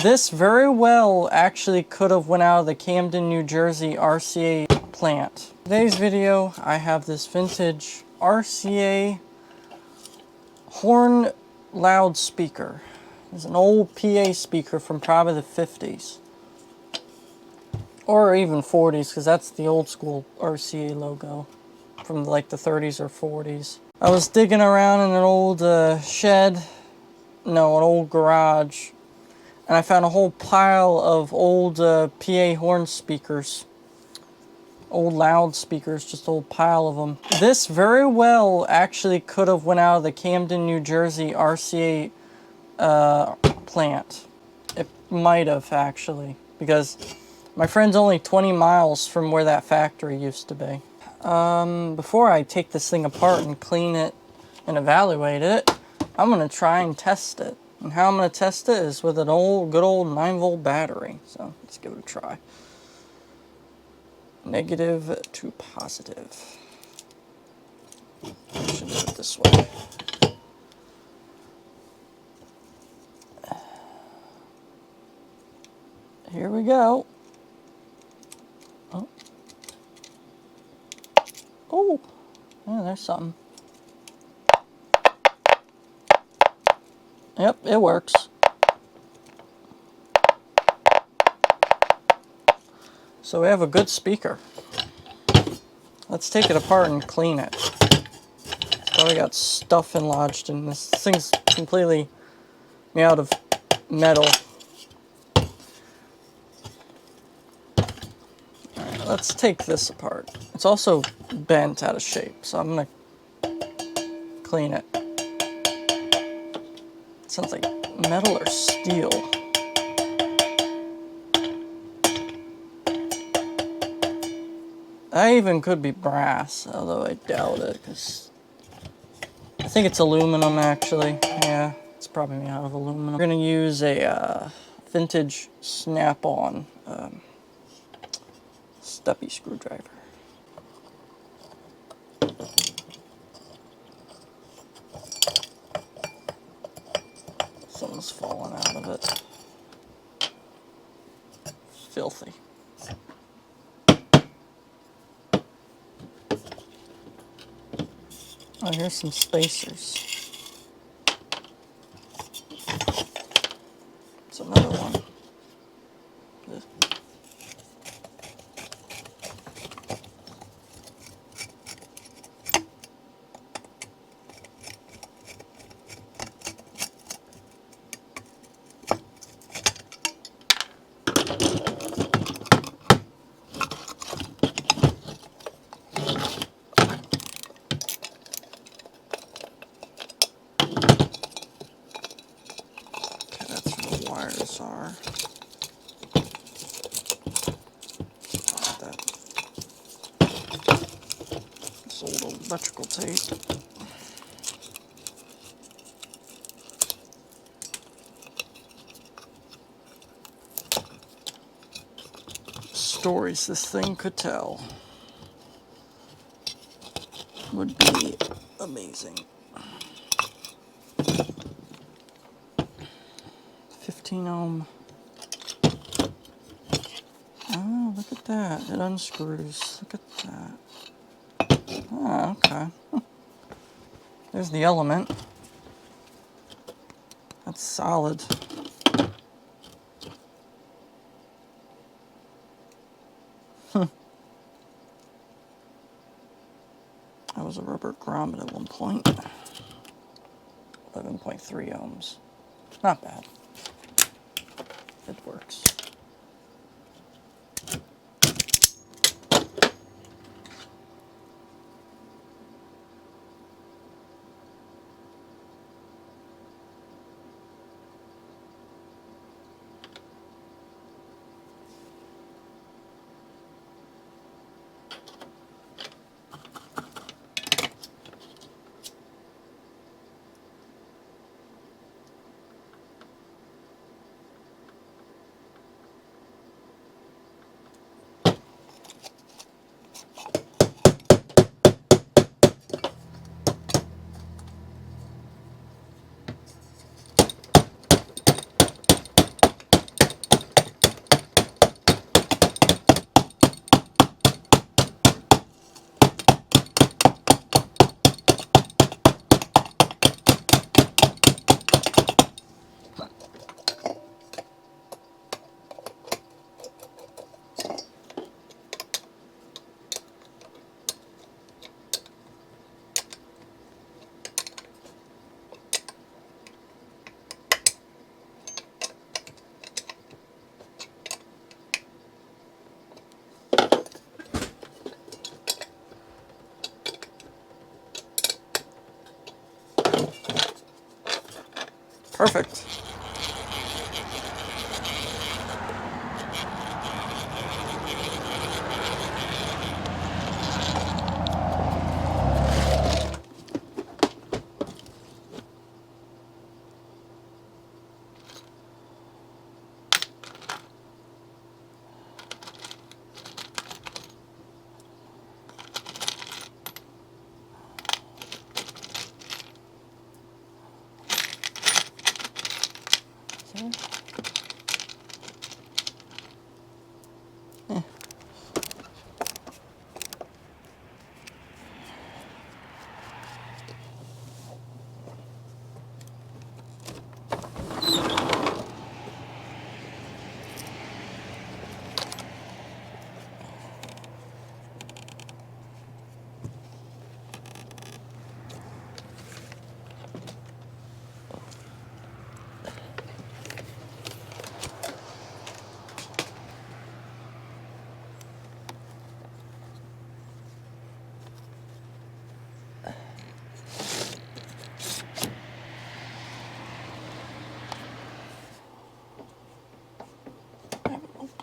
This very well actually could have went out of the Camden, New Jersey RCA plant. In today's video, I have this vintage RCA horn loudspeaker. It's an old PA speaker from probably the 50s. Or even 40s, because that's the old school RCA logo from like the 30s or 40s. I was digging around in an old an old garage, and I found a whole pile of old PA horn speakers. Old loudspeakers, just a whole pile of them. This very well actually could have went out of the Camden, New Jersey RCA plant. It might have actually, because my friend's only 20 miles from where that factory used to be. Before I take this thing apart and clean it and evaluate it, I'm going to try and test it. And how I'm going to test it is with an good old 9-volt battery. So let's give it a try. Negative to positive. I should do it this way. Here we go. Oh, yeah, there's something. Yep, it works. So we have a good speaker. Let's take it apart and clean it. It's probably got stuff lodged in this. This thing's completely made out of metal. Alright, let's take this apart. It's also bent out of shape, so I'm going to clean it. It sounds like metal or steel. That even could be brass, although I doubt it, because I think it's aluminum actually. Yeah, it's probably made out of aluminum. We're going to use a vintage snap-on steppy screwdriver. Something's falling out of it. Filthy. Oh, here's some spacers. It's another one. Wires are. This old electrical tape. Stories this thing could tell would be amazing. 15 ohm. Oh, look at that. It unscrews. Look at that. Oh, okay. There's the element. That's solid. That was a rubber grommet at one point. 11.3 ohms. Not bad. It works.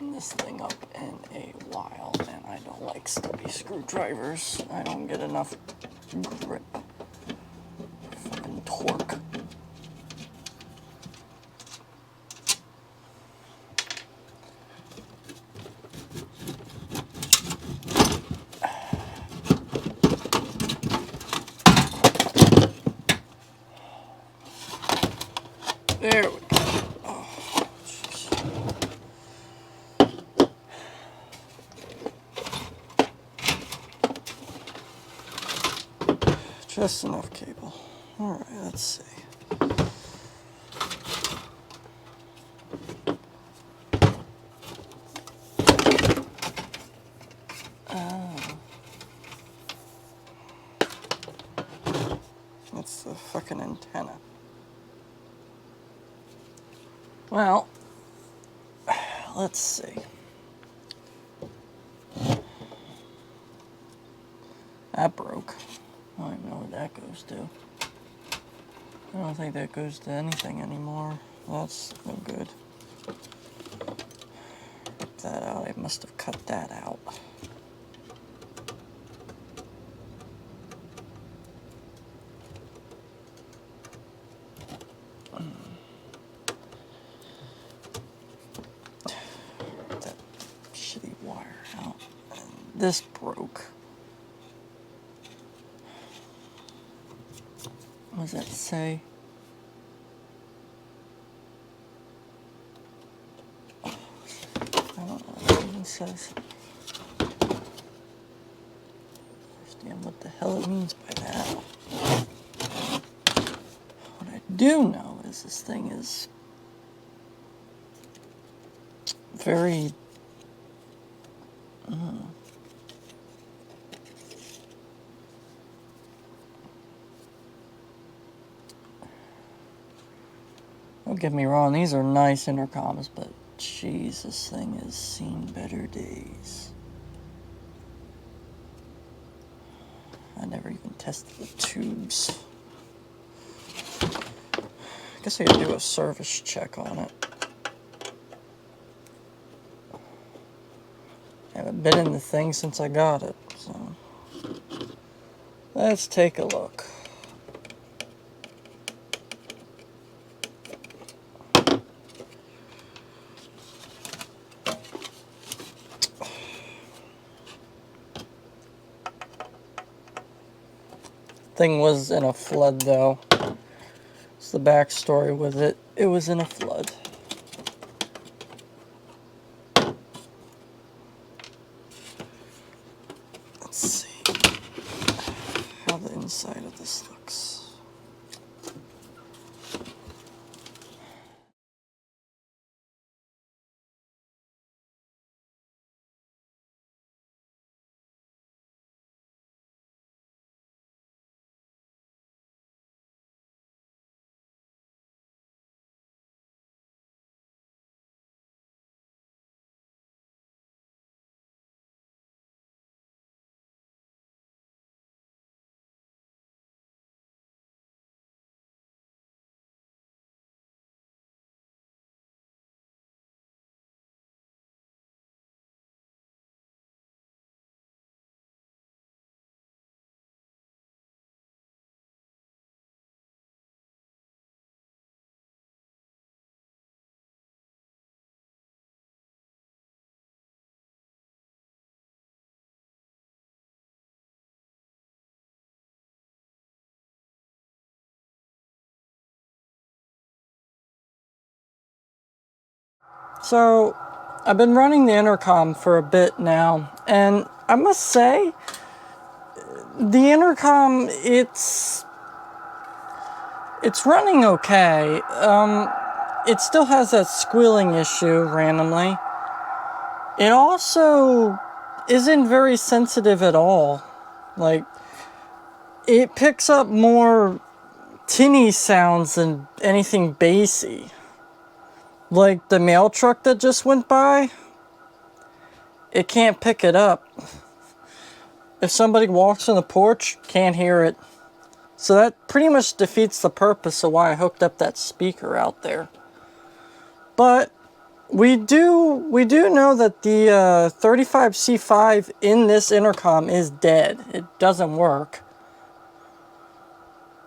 this thing up in a while, and I don't like stubby screwdrivers. I don't get enough grip and torque. There we go. Oh, just enough cable. All right, let's see. That's the fucking antenna. Well, let's see. That broke. I don't even know where that goes to. I don't think that goes to anything anymore. That's no good. Rip that out. I must have cut that out. That shitty wire out. And this broke. What does that say? I don't know what it even says. I understand what the hell it means by that. What I do know is this thing is very don't get me wrong, these are nice intercoms, but jeez, this thing has seen better days. I never even tested the tubes. I guess I could do a service check on it. I haven't been in the thing since I got it, so let's take a look. Thing was in a flood though. It's the backstory with it. It was in a flood. Let's see how the inside of this looks. So, I've been running the intercom for a bit now, and I must say, the intercom, it's running okay. It still has that squealing issue randomly. It also isn't very sensitive at all. Like, it picks up more tinny sounds than anything bassy. Like the mail truck that just went by, it can't pick it up. If somebody walks on the porch, can't hear it. So that pretty much defeats the purpose of why I hooked up that speaker out there. But We do know that the 35C5 in this intercom is dead. It doesn't work.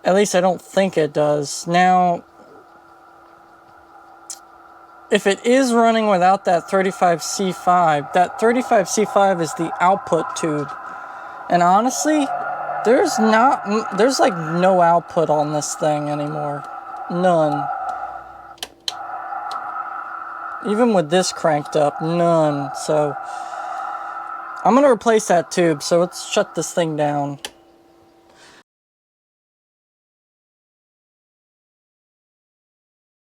At least I don't think it does. Now, if it is running without that 35C5, that 35C5 is the output tube. And honestly, there's like no output on this thing anymore. None. Even with this cranked up, none. So I'm gonna replace that tube, so let's shut this thing down.